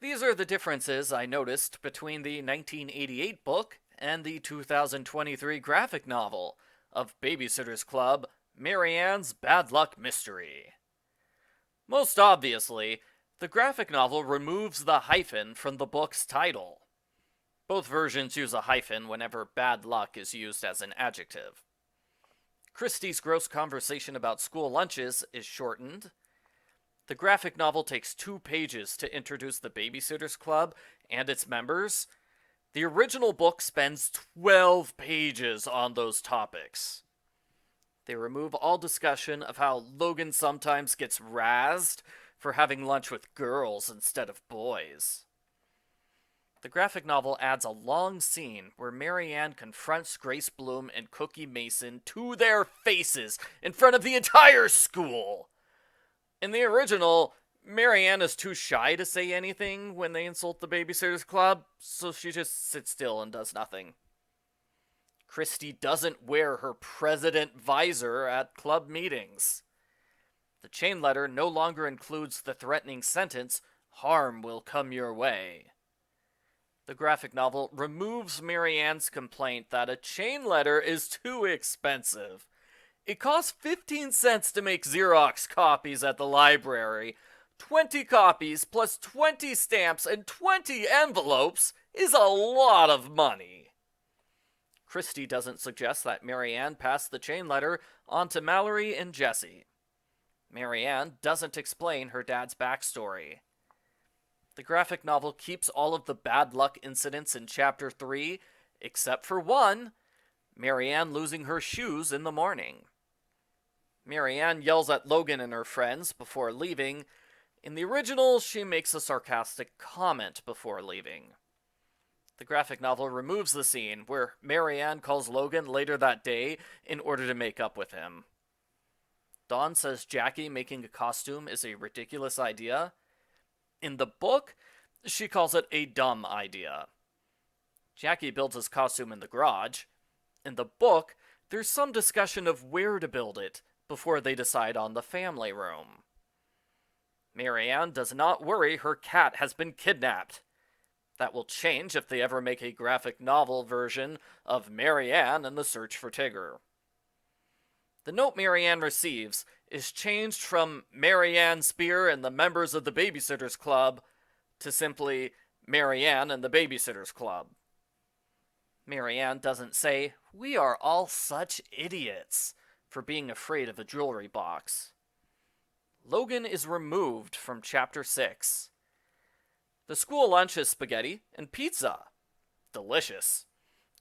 These are the differences I noticed between the 1988 book and the 2023 graphic novel of Babysitter's Club, Marianne's Bad Luck Mystery. Most obviously, the graphic novel removes the hyphen from the book's title. Both versions use a hyphen whenever bad luck is used as an adjective. Christie's gross conversation about school lunches is shortened. The graphic novel takes 2 pages to introduce the Babysitter's Club and its members. The original book spends 12 pages on those topics. They remove all discussion of how Logan sometimes gets razzed for having lunch with girls instead of boys. The graphic novel adds a long scene where Marianne confronts Grace Bloom and Cookie Mason to their faces in front of the entire school. In the original, Marianne is too shy to say anything when they insult the Babysitter's Club, so she just sits still and does nothing. Christie doesn't wear her president visor at club meetings. The chain letter no longer includes the threatening sentence, "Harm will come your way." The graphic novel removes Marianne's complaint that a chain letter is too expensive. It costs 15 cents to make Xerox copies at the library. 20 copies plus 20 stamps and 20 envelopes is a lot of money. Christie doesn't suggest that Marianne pass the chain letter on to Mallory and Jessie. Marianne doesn't explain her dad's backstory. The graphic novel keeps all of the bad luck incidents in Chapter 3, except for one, Marianne losing her shoes in the morning. Marianne yells at Logan and her friends before leaving. In the original, she makes a sarcastic comment before leaving. The graphic novel removes the scene where Marianne calls Logan later that day in order to make up with him. Dawn says Jackie making a costume is a ridiculous idea. In the book, she calls it a dumb idea. Jackie builds his costume in the garage. In the book, there's some discussion of where to build it before they decide on the family room. Marianne does not worry her cat has been kidnapped. That will change if they ever make a graphic novel version of Marianne and the Search for Tigger. The note Marianne receives is changed from Marianne Spear and the members of the Babysitter's Club to simply Marianne and the Babysitter's Club. Marianne doesn't say, "We are all such idiots," for being afraid of a jewelry box. Logan is removed from Chapter 6. The school lunch is spaghetti and pizza. Delicious.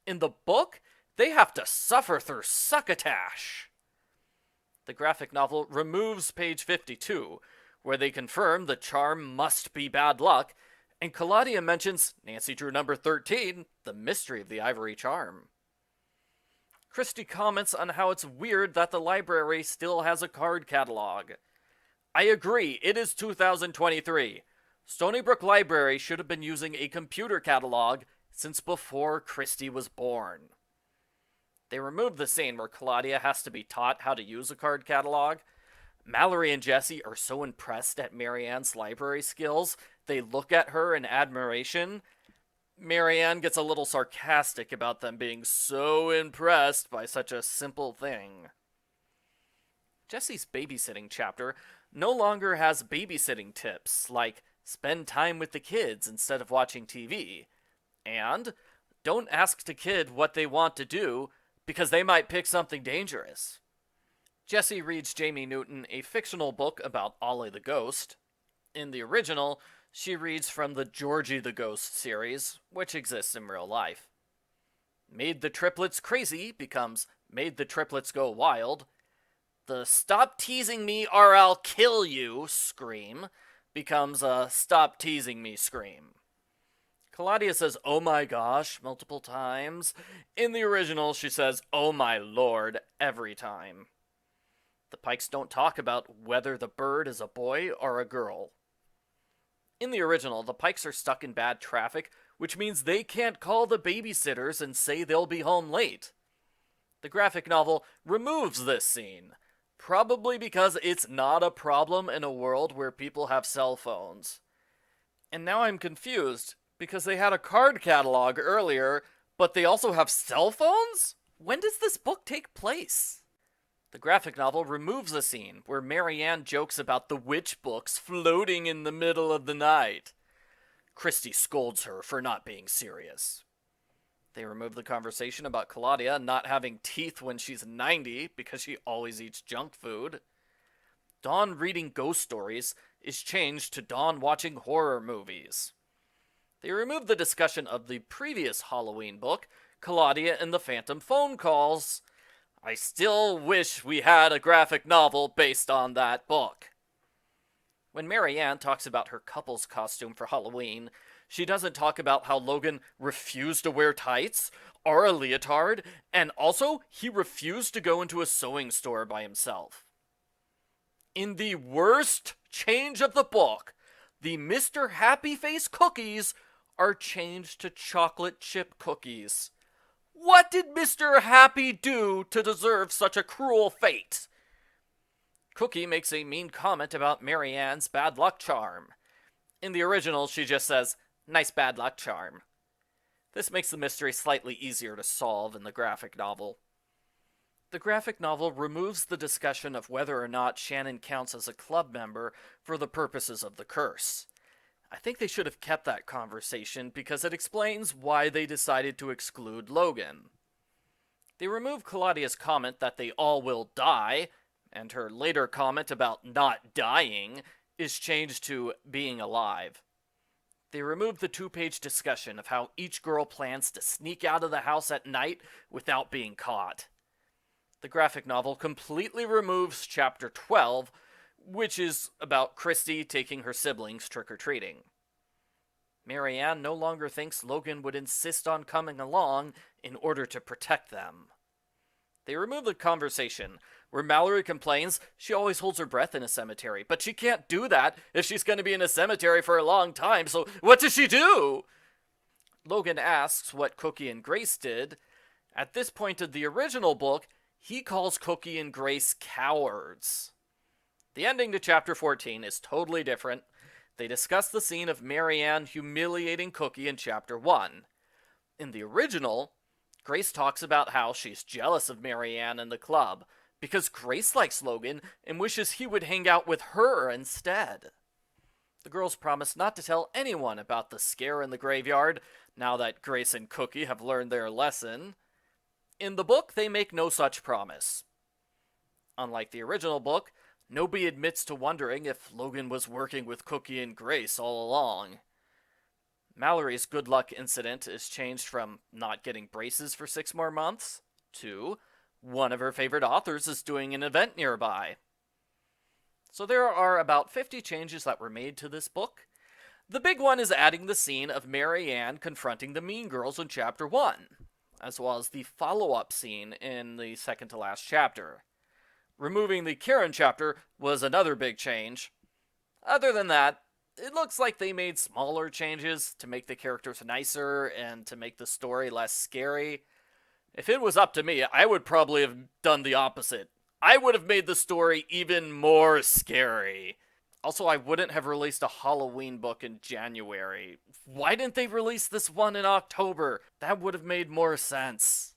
In the book, they have to suffer through succotash. The graphic novel removes page 52, where they confirm the charm must be bad luck, and Claudia mentions Nancy drew number 13, the mystery of the ivory charm. Christie comments on how it's weird that the library still has a card catalog. I agree, it is 2023. Stony Brook Library should have been using a computer catalog since before Christie was born. They removed the scene where Claudia has to be taught how to use a card catalog. Mallory and Jessie are so impressed at Marianne's library skills, they look at her in admiration. Marianne gets a little sarcastic about them being so impressed by such a simple thing. Jessie's babysitting chapter no longer has babysitting tips, like spend time with the kids instead of watching TV, and don't ask the kid what they want to do because they might pick something dangerous. Jessie reads Jamie Newton a fictional book about Ollie the Ghost. In the original, she reads from the Georgie the Ghost series, which exists in real life. Made the Triplets Crazy becomes Made the Triplets Go Wild. The Stop Teasing Me or I'll Kill You scream becomes a Stop Teasing Me scream. Claudia says, "Oh my gosh," multiple times. In the original, she says, "Oh my lord," every time. The Pikes don't talk about whether the bird is a boy or a girl. In the original, the Pikes are stuck in bad traffic, which means they can't call the babysitters and say they'll be home late. The graphic novel removes this scene, probably because it's not a problem in a world where people have cell phones. And now I'm confused, because they had a card catalog earlier, but they also have cell phones? When does this book take place? The graphic novel removes a scene where Marianne jokes about the witch books floating in the middle of the night. Christy scolds her for not being serious. They remove the conversation about Claudia not having teeth when she's 90 because she always eats junk food. Dawn reading ghost stories is changed to Dawn watching horror movies. They remove the discussion of the previous Halloween book, Claudia and the Phantom Phone Calls. I still wish we had a graphic novel based on that book. When Marianne talks about her couple's costume for Halloween, she doesn't talk about how Logan refused to wear tights or a leotard, and also he refused to go into a sewing store by himself. In the worst change of the book, the Mr. Happy Face cookies are changed to chocolate chip cookies. What did Mr. Happy do to deserve such a cruel fate? Cookie makes a mean comment about Marianne's bad luck charm. In the original, she just says, "Nice bad luck charm." This makes the mystery slightly easier to solve in the graphic novel. The graphic novel removes the discussion of whether or not Shannon counts as a club member for the purposes of the curse. I think they should have kept that conversation because it explains why they decided to exclude Logan. They remove Claudia's comment that they all will die, and her later comment about not dying is changed to being alive. They remove the 2-page discussion of how each girl plans to sneak out of the house at night without being caught. The graphic novel completely removes Chapter 12, which is about Christy taking her siblings trick-or-treating. Marianne no longer thinks Logan would insist on coming along in order to protect them. They remove the conversation where Mallory complains she always holds her breath in a cemetery, but she can't do that if she's going to be in a cemetery for a long time, so what does she do? Logan asks what Cookie and Grace did. At this point of the original book, he calls Cookie and Grace cowards. The ending to Chapter 14 is totally different. They discuss the scene of Marianne humiliating Cookie in Chapter 1. In the original, Grace talks about how she's jealous of Marianne and the club because Grace likes Logan and wishes he would hang out with her instead. The girls promise not to tell anyone about the scare in the graveyard now that Grace and Cookie have learned their lesson. In the book, they make no such promise. Unlike the original book, nobody admits to wondering if Logan was working with Cookie and Grace all along. Mallory's good luck incident is changed from not getting braces for 6 more months to one of her favorite authors is doing an event nearby. So there are about 50 changes that were made to this book. The big one is adding the scene of Marianne confronting the mean girls in Chapter 1, as well as the follow-up scene in the second to last chapter. Removing the Karen chapter was another big change. Other than that, it looks like they made smaller changes to make the characters nicer and to make the story less scary. If it was up to me, I would probably have done the opposite. I would have made the story even more scary. Also, I wouldn't have released a Halloween book in January. Why didn't they release this one in October? That would have made more sense.